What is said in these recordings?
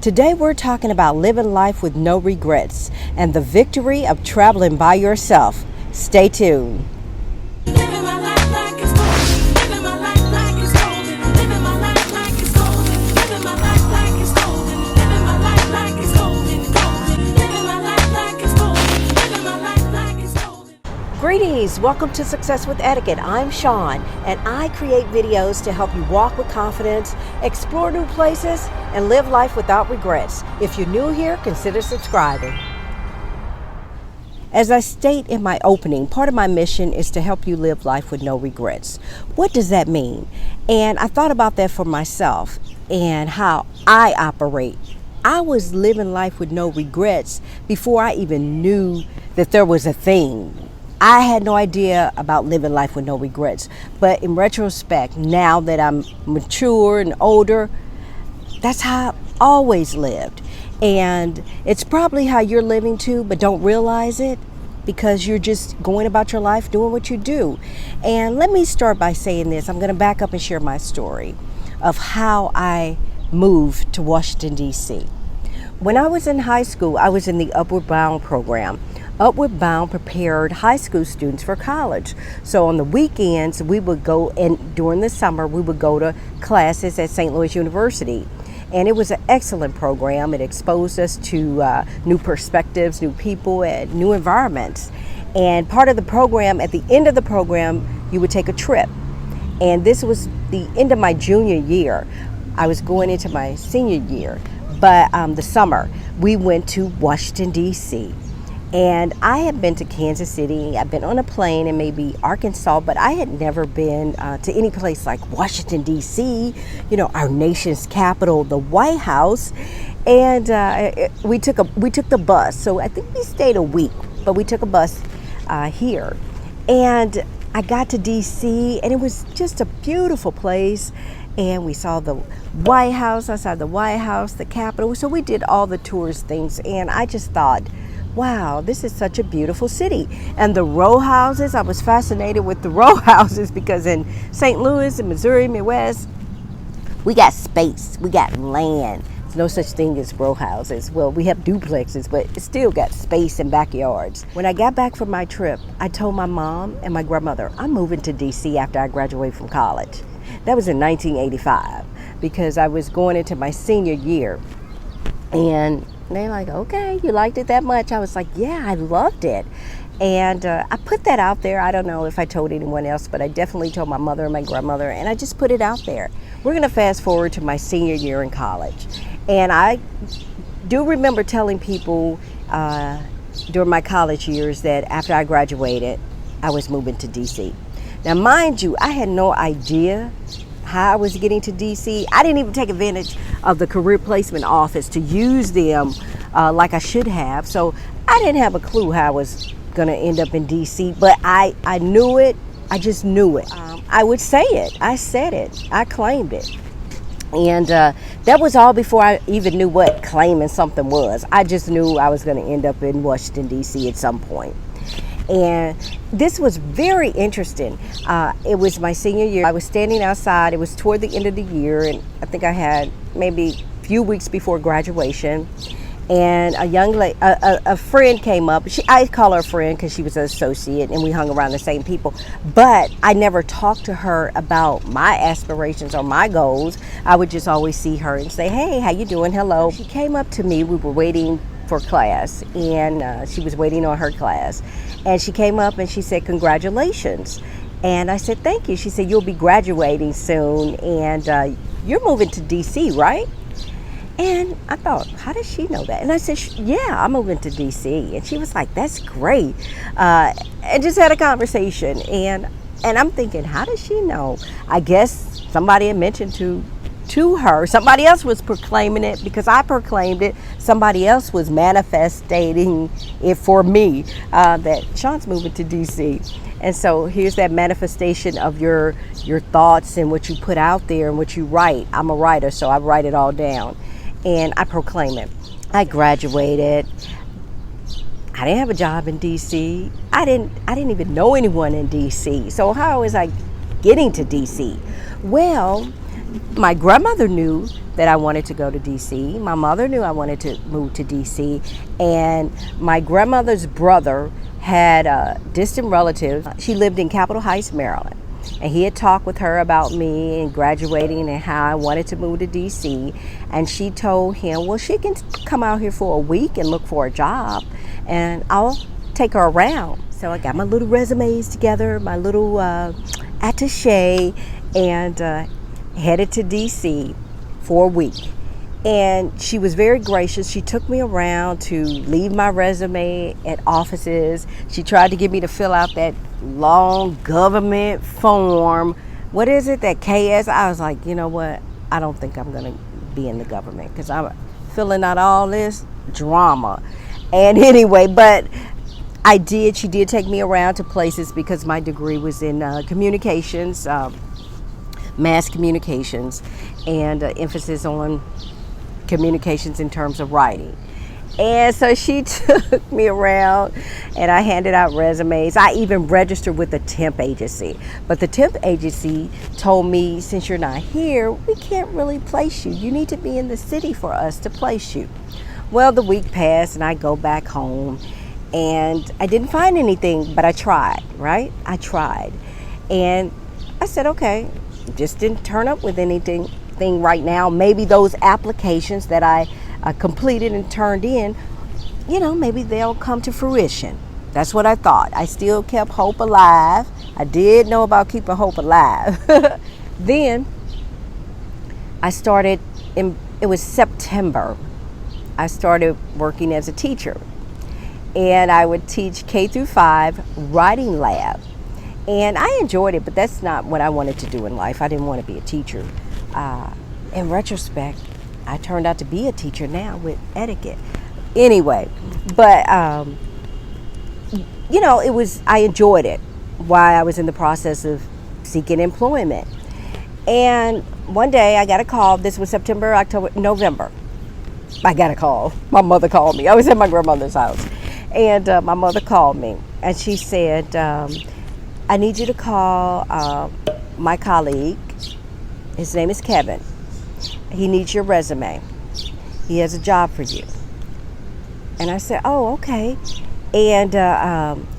Today we're talking about living life with no regrets and the victory of traveling by yourself. Stay tuned. Living my life like it's golden. Living my life like it's golden. Living my life like it's golden. Living my life like it's golden. Living my life like it's golden. Living my life like it's golden. Living my life like it's golden. Greetings, welcome to Success with Etiquette. I'm Sean, and I create videos to help you walk with confidence, explore new places, and live life without regrets. If you're new here, consider subscribing. As I state in my opening, part of my mission is to help you live life with no regrets. What does that mean? And I thought about that for myself and how I operate. I was living life with no regrets before I even knew that there was a thing. I had no idea about living life with no regrets. But in retrospect, now that I'm mature and older, that's how I've always lived. And it's probably how you're living too, but don't realize it because you're just going about your life doing what you do. And let me start by saying this. I'm going to back up and share my story of how I moved to Washington, D.C. When I was in high school, I was in the Upward Bound program. Upward Bound prepared high school students for college. So on the weekends, we would go, and during the summer, we would go to classes at St. Louis University. And it was an excellent program. It exposed us to new perspectives, new people, and new environments. And part of the program, at the end of the program, you would take a trip. And this was the end of my junior year. I was going into my senior year. But the summer, we went to Washington, D.C. And I had been to Kansas City. I've been on a plane in maybe Arkansas, but I had never been to any place like Washington, D.C., you know, our nation's capital, the White House. And we took the bus. So I think we stayed a week, but we took a bus here. And I got to D.C., and it was just a beautiful place. And we saw the White House, outside the White House, the Capitol. So we did all the tourist things, and I just thought, wow, this is such a beautiful city. And the row houses, I was fascinated with the row houses because in St. Louis and Missouri, Midwest, we got space, we got land. There's no such thing as row houses. Well, we have duplexes, but it still got space and backyards. When I got back from my trip, I told my mom and my grandmother, I'm moving to DC after I graduate from college. That was in 1985 because I was going into my senior year. And they're like, okay, you liked it that much? I was like, yeah, I loved it. And I put that out there. I don't know if I told anyone else, but I definitely told my mother and my grandmother, and I just put it out there. We're going to fast forward to my senior year in college. And I do remember telling people during my college years that after I graduated, I was moving to DC. Now, mind you, I had no idea how I was getting to DC. I didn't even take advantage of the career placement office to use them like I should have. So I didn't have a clue how I was going to end up in DC, but I knew it. I just knew it. I would say it. I said it. I claimed it. And that was all before I even knew what claiming something was. I just knew I was going to end up in Washington, D.C. at some point. And this was very interesting. It was my senior year. I was standing outside. It was toward the end of the year, and I think I had maybe a few weeks before graduation. And a young lady, a friend came up. I call her a friend because she was an associate, and we hung around the same people. But I never talked to her about my aspirations or my goals. I would just always see her and say, "Hey, how you doing? Hello." She came up to me. We were waiting for class, and she was waiting on her class. And she came up and she said, "Congratulations." And I said, "Thank you." She said, "You'll be graduating soon, and you're moving to DC, right?" And I thought, how does she know that? And I said, "Yeah, I'm moving to DC." And she was like, "That's great." And just had a conversation. And I'm thinking, how does she know? I guess somebody had mentioned to her. Somebody else was proclaiming it because I proclaimed it. Somebody else was manifesting it for me that Sean's moving to DC. And so here's that manifestation of your thoughts and what you put out there and what you write. I'm a writer, so I write it all down and I proclaim it. I graduated. I didn't have a job in DC. I didn't even know anyone in DC. So how was I getting to DC? Well, My grandmother knew that I wanted to go to DC. My mother knew I wanted to move to DC. And my grandmother's brother had a distant relative. She lived in Capitol Heights, Maryland. And he had talked with her about me and graduating and how I wanted to move to DC. And she told him, well, she can come out here for a week and look for a job, and I'll take her around. So I got my little resumes together, my little attache, and headed to DC for a week. And she was very gracious. She took me around to leave my resume at offices. She tried to get me to fill out that long government form. What is it, that KS? I was like, you know what? I don't think I'm going to be in the government because I'm filling out all this drama. And anyway, but I did. She did take me around to places because my degree was in communications, mass communications, and emphasis on communications in terms of writing. And so she took me around and I handed out resumes. I even registered with a temp agency. But the temp agency told me, since you're not here, we can't really place you. You need to be in the city for us to place you. Well, the week passed and I go back home and I didn't find anything, but I tried, right? I tried. And I said, okay, just didn't turn up with anything right now. Maybe those applications that I completed and turned in, maybe they'll come to fruition. That's what I thought. I still kept hope alive. I did know about keeping hope alive. Then I started, it was September, I started working as a teacher. And I would teach K through 5 writing lab. And I enjoyed it, but that's not what I wanted to do in life. I didn't want to be a teacher. In retrospect, I turned out to be a teacher now with etiquette. Anyway, but I enjoyed it while I was in the process of seeking employment. And one day I got a call. This was September, October, November. I got a call. My mother called me. I was at my grandmother's house. And my mother called me and she said, I need you to call my colleague. His name is Kevin. He needs your resume. He has a job for you. And I said, oh, okay. And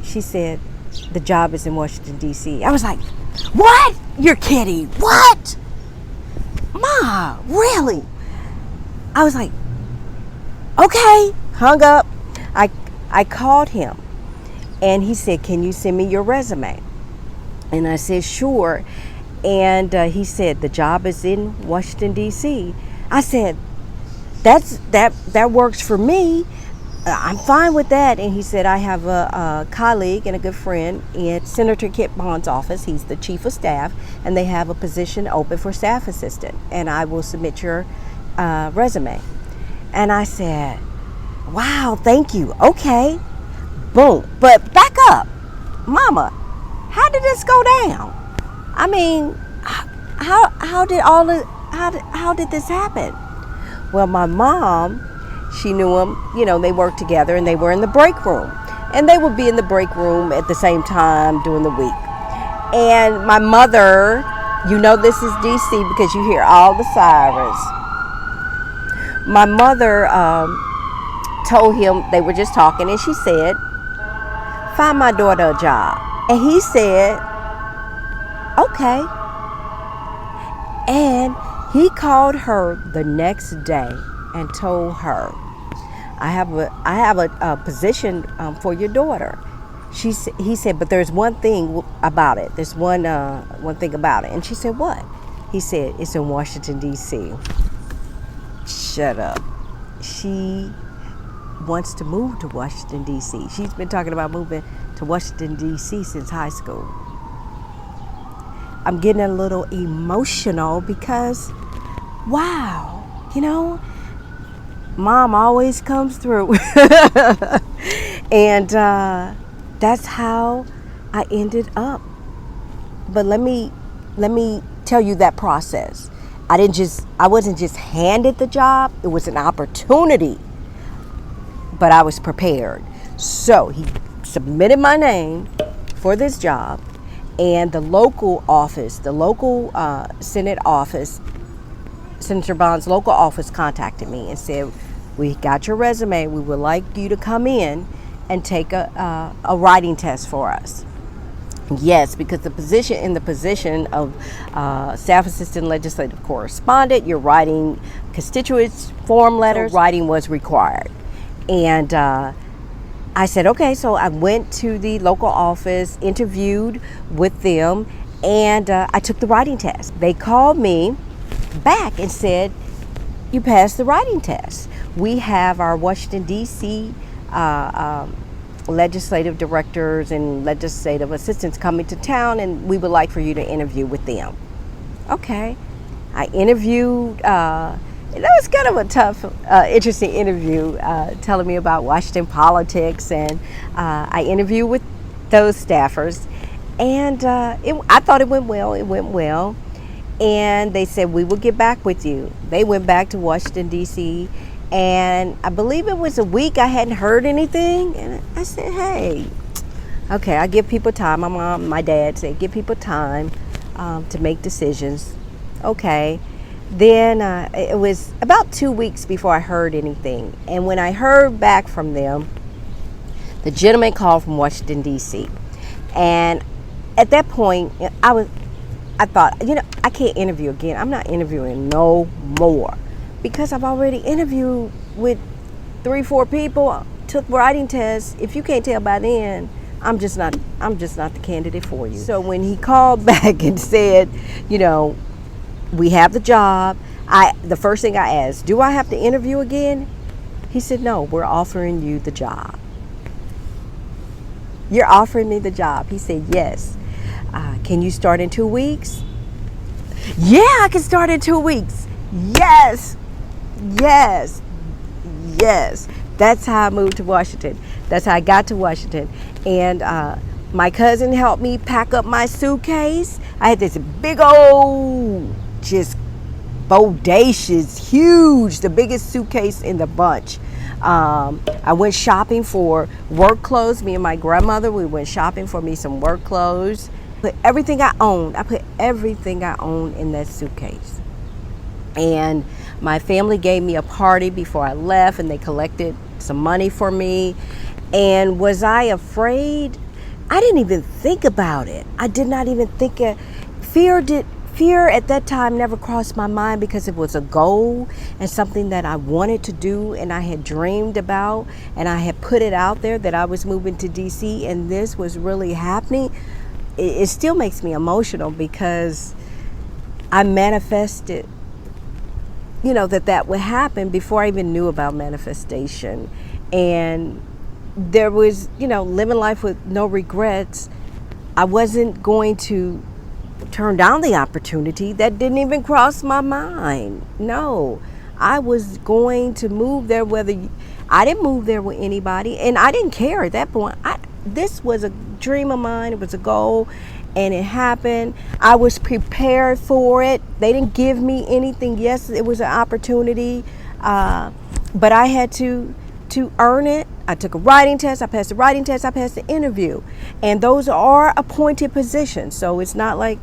she said, the job is in Washington, D.C. I was like, what? You're kidding. What? Ma, really? I was like, okay. Hung up. I called him. And he said, can you send me your resume? And I said, sure. And he said, the job is in Washington, D.C. I said, that works for me. I'm fine with that. And he said, I have a colleague and a good friend in Senator Kit Bond's office. He's the chief of staff, and they have a position open for staff assistant. And I will submit your resume. And I said, wow, thank you. Okay. Boom. But back up. Mama, how did this go down? I mean, how did this happen? Well, my mom, she knew him. They worked together, and they were in the break room, and they would be in the break room at the same time during the week. And my mother, this is DC because you hear all the sirens. My mother told him, they were just talking, and she said, find my daughter a job. And he said, okay. And he called her the next day and told her, I have a position for your daughter. He said, but there's one thing about it. There's one thing about it. And she said, what? He said, it's in Washington, D.C. Shut up. She wants to move to Washington, D.C. She's been talking about moving to Washington, D.C. since high school. I'm getting a little emotional because, wow, Mom always comes through. And that's how I ended up. But let me tell you that process. I wasn't just handed the job. It was an opportunity. But I was prepared. So he submitted my name for this job, and the local office, the local Senate office Senator Bond's local office contacted me and said, "We got your resume. We would like you to come in and take a writing test for us." Yes, because the position of staff assistant legislative correspondent, you're writing constituents form letters. So writing was required, and I said, okay. So I went to the local office, interviewed with them, and I took the writing test. They called me back and said, "You passed the writing test. We have our Washington, D.C. Legislative directors and legislative assistants coming to town, and we would like for you to interview with them." Okay. I interviewed, that was kind of a tough, interesting interview, telling me about Washington politics, and I interviewed with those staffers, and I thought it went well. It went well. And they said, "We will get back with you." They went back to Washington, D.C., and I believe it was a week I hadn't heard anything. And I said, hey, okay, I give people time. My mom, my dad said, give people time to make decisions. Okay. Then it was about 2 weeks before I heard anything. And when I heard back from them, the gentleman called from Washington, D.C. And at that point, I thought, I can't interview again. I'm not interviewing no more, because I've already interviewed with 3-4 people, took writing tests. If you can't tell by then, I'm just not the candidate for you. So when he called back and said, we have the job, the first thing I asked, do I have to interview again? He said, no, we're offering you the job. You're offering me the job. He said, yes. Can you start in 2 weeks? Yeah, I can start in 2 weeks. Yes. Yes. That's how I moved to Washington. That's how I got to Washington. And my cousin helped me pack up my suitcase. I had this big old, just bodacious, huge, the biggest suitcase in the bunch. I went shopping for work clothes. Me and my grandmother, we went shopping for me some work clothes. I put everything I owned in that suitcase. And my family gave me a party before I left, and they collected some money for me. And was I afraid? I didn't even think about it. I did not even think of fear at that time never crossed my mind, because it was a goal and something that I wanted to do and I had dreamed about, and I had put it out there that I was moving to DC, and this was really happening. It still makes me emotional, because I manifested that would happen before I even knew about manifestation. And there was, living life with no regrets. I wasn't going to turn down the opportunity. That didn't even cross my mind. No, I was going to move there, I didn't move there with anybody, and I didn't care at that point. This was a dream of mine. It was a goal, and it happened. I was prepared for it. They didn't give me anything. Yes, it was an opportunity, but I had to earn it. I took a writing test. I passed the writing test. I passed the interview, and those are appointed positions. So it's not like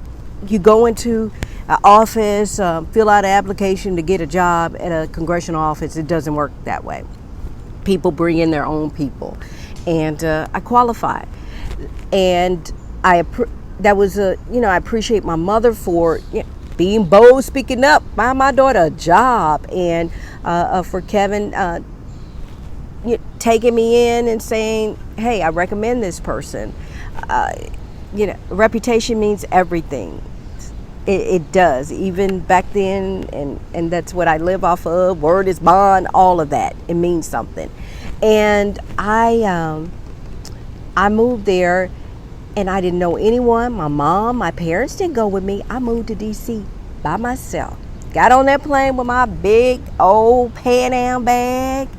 you go into an office, fill out an application to get a job at a congressional office. It doesn't work that way. People bring in their own people, and I qualified. And I appreciate my mother for being bold, speaking up, buying my daughter a job, and for Kevin taking me in and saying, hey, I recommend this person. Reputation means everything. It does, even back then, and that's what I live off of. Word is bond, all of that. It means something. And I moved there, and I didn't know anyone. My parents didn't go with me. I moved to DC by myself. Got on that plane with my big old Pan Am bag.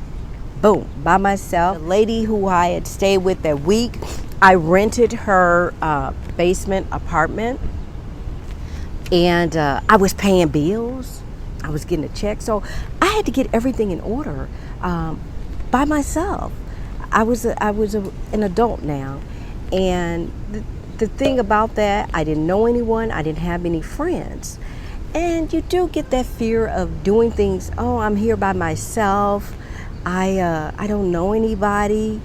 Boom, by myself. The lady who I had stayed with that week, I rented her basement apartment, and I was paying bills. I was getting a check, so I had to get everything in order by myself. I was an adult now, and the thing about that, I didn't know anyone. I didn't have any friends, And you do get that fear of doing things. Oh, I'm here by myself. I don't know anybody.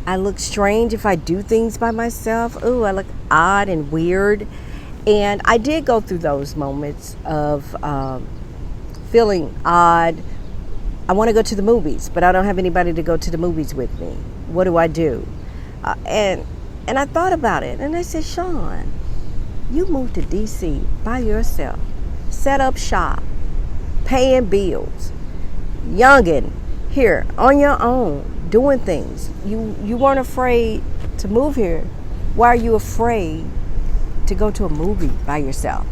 I look strange if I do things by myself. Ooh, I look odd and weird. And I did go through those moments of feeling odd. I want to go to the movies, but I don't have anybody to go to the movies with me. What do I do? And I thought about it, and I said, Sean, you moved to D.C. by yourself, set up shop, paying bills, youngin', here on your own, doing things. You weren't afraid to move here. Why are you afraid to go to a movie by yourself?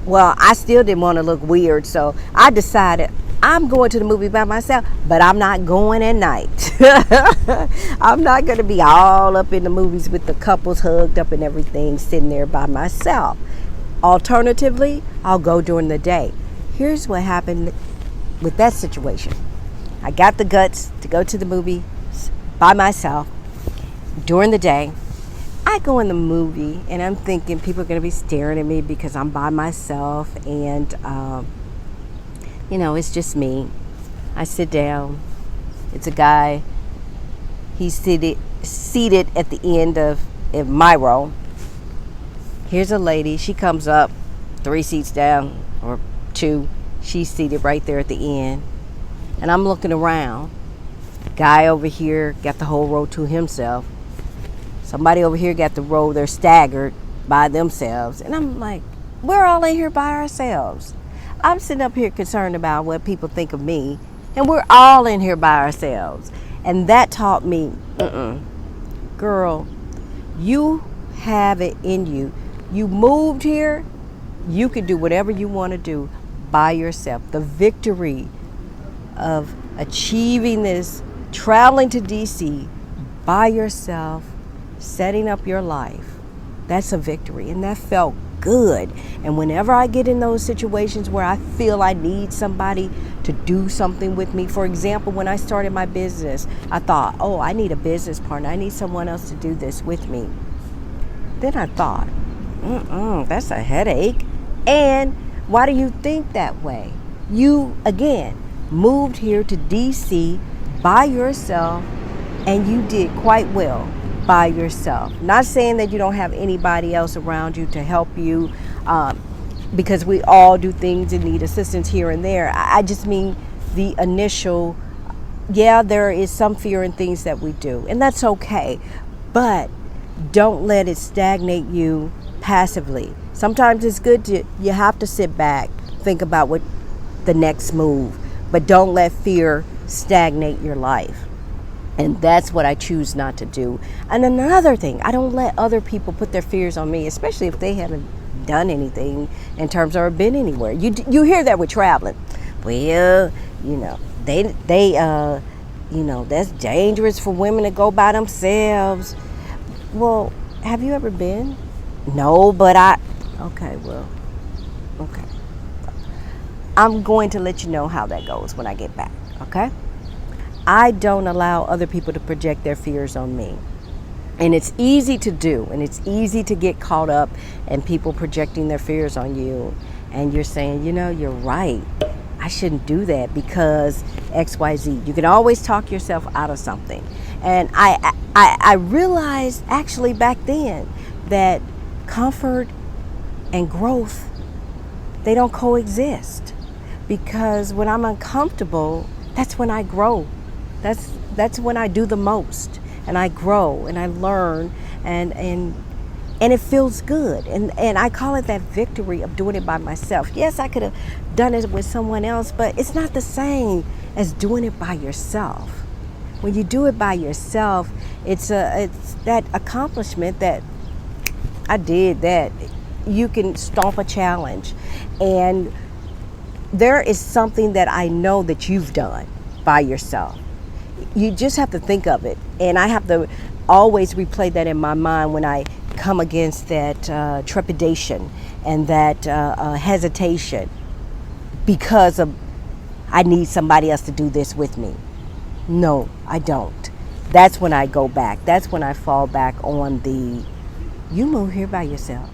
Well, I still didn't want to look weird, so I decided I'm going to the movie by myself, but I'm not going at night. I'm not going to be all up in the movies with the couples hugged up and everything, sitting there by myself. Alternatively, I'll go during the day. Here's what happened with that situation. I got the guts to go to the movie by myself during the day. I go in the movie and I'm thinking people are going to be staring at me because I'm by myself, and it's just me. I sit down. It's a guy. He's seated at the end of my row. Here's a lady. She comes up 3 seats down or 2. She's seated right there at the end. And I'm looking around. Guy over here got the whole row to himself. Somebody over here got the row, they're staggered by themselves. And I'm like, we're all in here by ourselves. I'm sitting up here concerned about what people think of me, and we're all in here by ourselves. And that taught me, girl, you have it in you. You moved here, you can do whatever you want to do by yourself. The victory of achieving this, traveling to DC by yourself, setting up your life, that's a victory. And that felt good. And whenever I get in those situations where I feel I need somebody to do something with me, for example, when I started my business, I thought, oh, I need a business partner. I need someone else to do this with me. Then I thought, that's a headache. And why do you think that way? You, again, moved here to DC by yourself, and you did quite well by yourself. Not saying that you don't have anybody else around you to help you, because we all do things and need assistance here and there. I just mean the initial, there is some fear in things that we do, and that's okay, but don't let it stagnate you passively. Sometimes it's good you have to sit back, think about what the next move, but don't let fear stagnate your life. And that's what I choose not to do. And another thing, I don't let other people put their fears on me, especially if they haven't done anything in terms of been anywhere. You hear that with traveling. Well, that's dangerous for women to go by themselves. Well, have you ever been? No, but okay. I'm going to let you know how that goes when I get back, okay? I don't allow other people to project their fears on me. And it's easy to do, and it's easy to get caught up in people projecting their fears on you. And you're saying, you're right. I shouldn't do that because XYZ. You can always talk yourself out of something. And I realized actually back then that comfort and growth, they don't coexist. Because when I'm uncomfortable, that's when I grow. That's when I do the most, and I grow and I learn, and it feels good, and I call it that victory of doing it by myself. Yes, I could have done it with someone else, but it's not the same as doing it by yourself. When you do it by yourself, it's that accomplishment that I did that. You can stomp a challenge, and there is something that I know that you've done by yourself. You just have to think of it, and I have to always replay that in my mind when I come against that trepidation and that hesitation because of I need somebody else to do this with me. No, I don't. That's when I go back. That's when I fall back on you move here by yourself.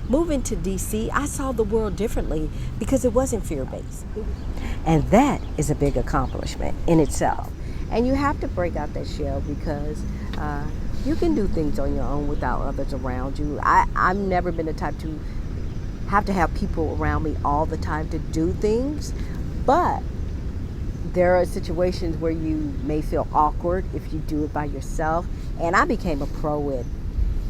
Moving to DC, I saw the world differently because it wasn't fear-based. And that is a big accomplishment in itself. And you have to break out that shell because you can do things on your own without others around you. I've never been the type to have people around me all the time to do things, but there are situations where you may feel awkward if you do it by yourself. And I became a pro at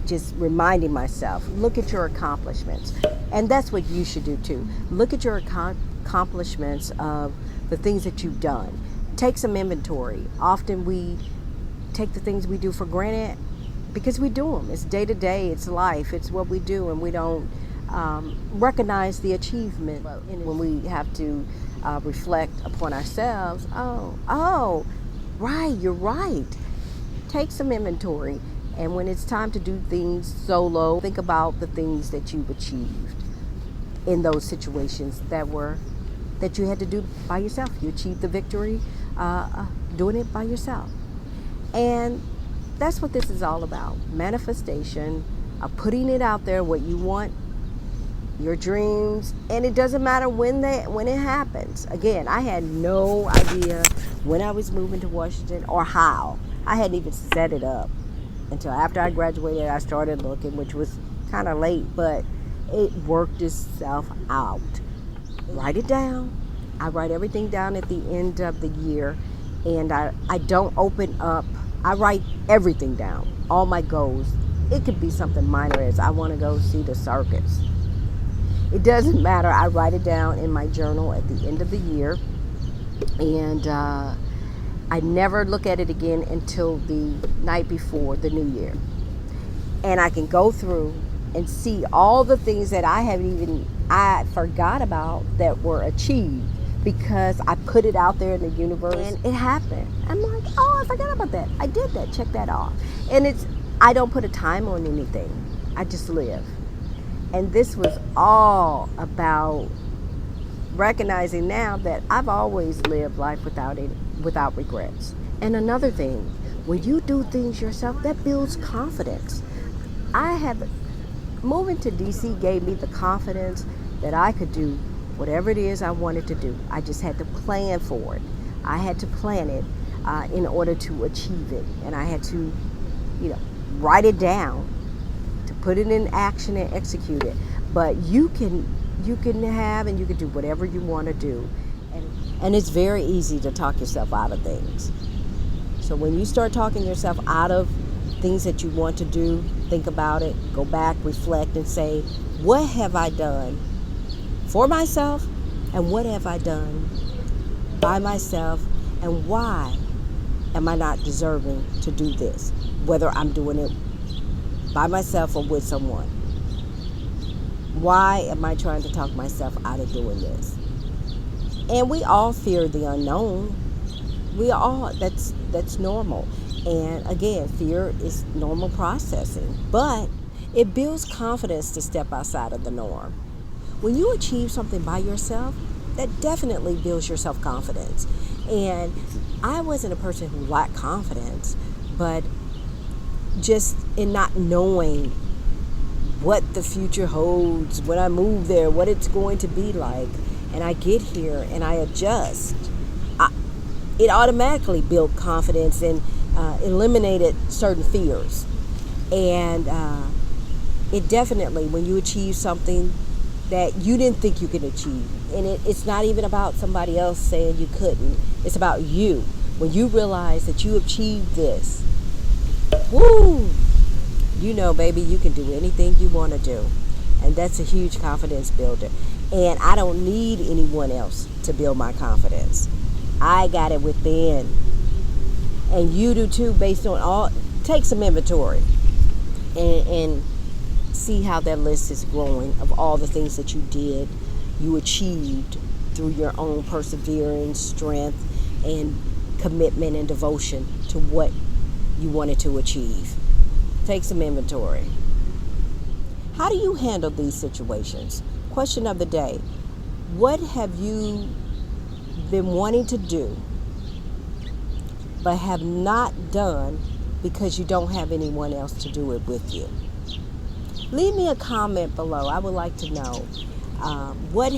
just reminding myself, look at your accomplishments. And that's what you should do too. Look at your accomplishments of the things that you've done. Take some inventory. Often we take the things we do for granted because we do them. It's day to day, it's life, it's what we do, and we don't recognize the achievement. When we have to reflect upon ourselves, right, you're right. Take some inventory. And when it's time to do things solo, think about the things that you've achieved in those situations that you had to do by yourself. You achieved the victory doing it by yourself. And that's what this is all about. Manifestation, putting it out there, what you want, your dreams, and it doesn't matter when it happens. Again, I had no idea when I was moving to Washington or how. I hadn't even set it up until after I graduated. I started looking, which was kind of late, but it worked itself out. Write it down. I write everything down at the end of the year, and I don't open up. I write everything down, all my goals. It could be something minor as I want to go see the circus. It doesn't matter. I write it down in my journal at the end of the year, and I never look at it again until the night before the new year. And I can go through and see all the things that I forgot about that were achieved because I put it out there in the universe and it happened. I'm like, oh, I forgot about that. I did that. Check that off. And I don't put a time on anything. I just live. And this was all about recognizing now that I've always lived life without regrets. And another thing, when you do things yourself, that builds confidence. Moving to DC gave me the confidence that I could do whatever it is I wanted to do. I just had to plan for it. I had to plan it in order to achieve it. And I had to, write it down, to put it in action and execute it. But you can have and you can do whatever you want to do. And it's very easy to talk yourself out of things. So when you start talking yourself out of things that you want to do, think about it, go back, reflect, and say, what have I done for myself, and what have I done by myself, and why am I not deserving to do this, whether I'm doing it by myself or with someone? Why am I trying to talk myself out of doing this? And we all fear the unknown. That's normal. And again, fear is normal processing, but it builds confidence to step outside of the norm. When you achieve something by yourself, that definitely builds your self-confidence. And I wasn't a person who lacked confidence, but just in not knowing what the future holds, when I move there, what it's going to be like, and I get here and I adjust, it automatically built confidence and eliminated certain fears. And it definitely, when you achieve something that you didn't think you could achieve, and it's not even about somebody else saying you couldn't, it's about you. When you realize that you achieved this, woo, baby, you can do anything you want to do. And that's a huge confidence builder. And I don't need anyone else to build my confidence. I got it within. And you do too, based on take some inventory and see how that list is growing of all the things that you did, you achieved through your own perseverance, strength, and commitment and devotion to what you wanted to achieve. Take some inventory. How do you handle these situations? Question of the day. What have you been wanting to do but have not done because you don't have anyone else to do it with you? Leave me a comment below. I would like to know what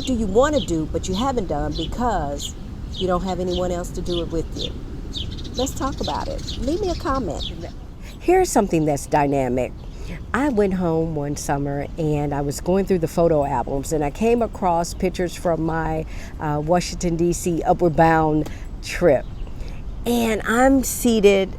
do you want to do but you haven't done because you don't have anyone else to do it with you. Let's talk about it. Leave me a comment. Here's something that's dynamic. I went home one summer and I was going through the photo albums and I came across pictures from my Washington, D.C. Upward Bound trip. And I'm seated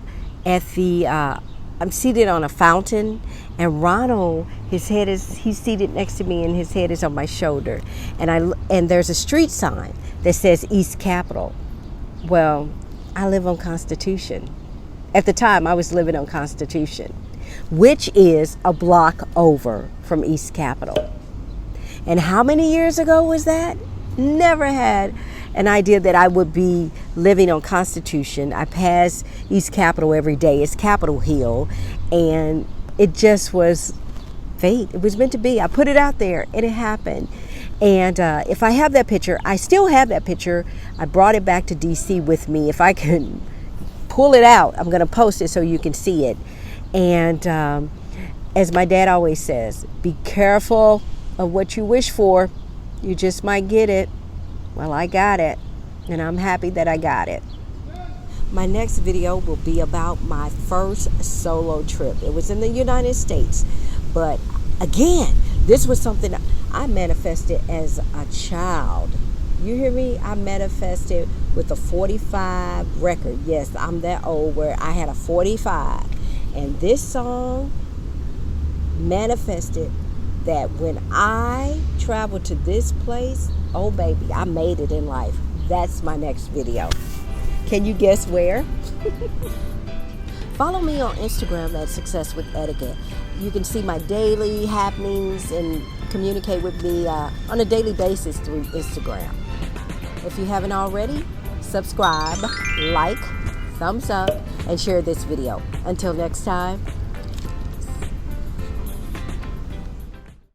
I'm seated on a fountain, and Ronald, he's seated next to me and his head is on my shoulder. And there's a street sign that says East Capitol. Well, I live on Constitution. At the time, I was living on Constitution, which is a block over from East Capitol. And how many years ago was that? Never had an idea that I would be living on Constitution. I pass East Capitol every day. It's Capitol Hill. And it just was fate. It was meant to be. I put it out there and it happened. And if I have that picture, I still have that picture. I brought it back to DC with me. If I can pull it out, I'm going to post it so you can see it. And as my dad always says, be careful of what you wish for. You just might get it. Well, I got it, and I'm happy that I got it. My next video will be about my first solo trip. It was in the United States, but again, this was something I manifested as a child. You hear me? I manifested with a 45 record. Yes, I'm that old where I had a 45. And this song manifested that when I traveled to this place, oh baby, I made it in life. That's my next video. Can you guess where? Follow me on Instagram at Success with Etiquette. You can see my daily happenings and communicate with me on a daily basis through Instagram. If you haven't already, subscribe, like, thumbs up, and share this video. Until next time,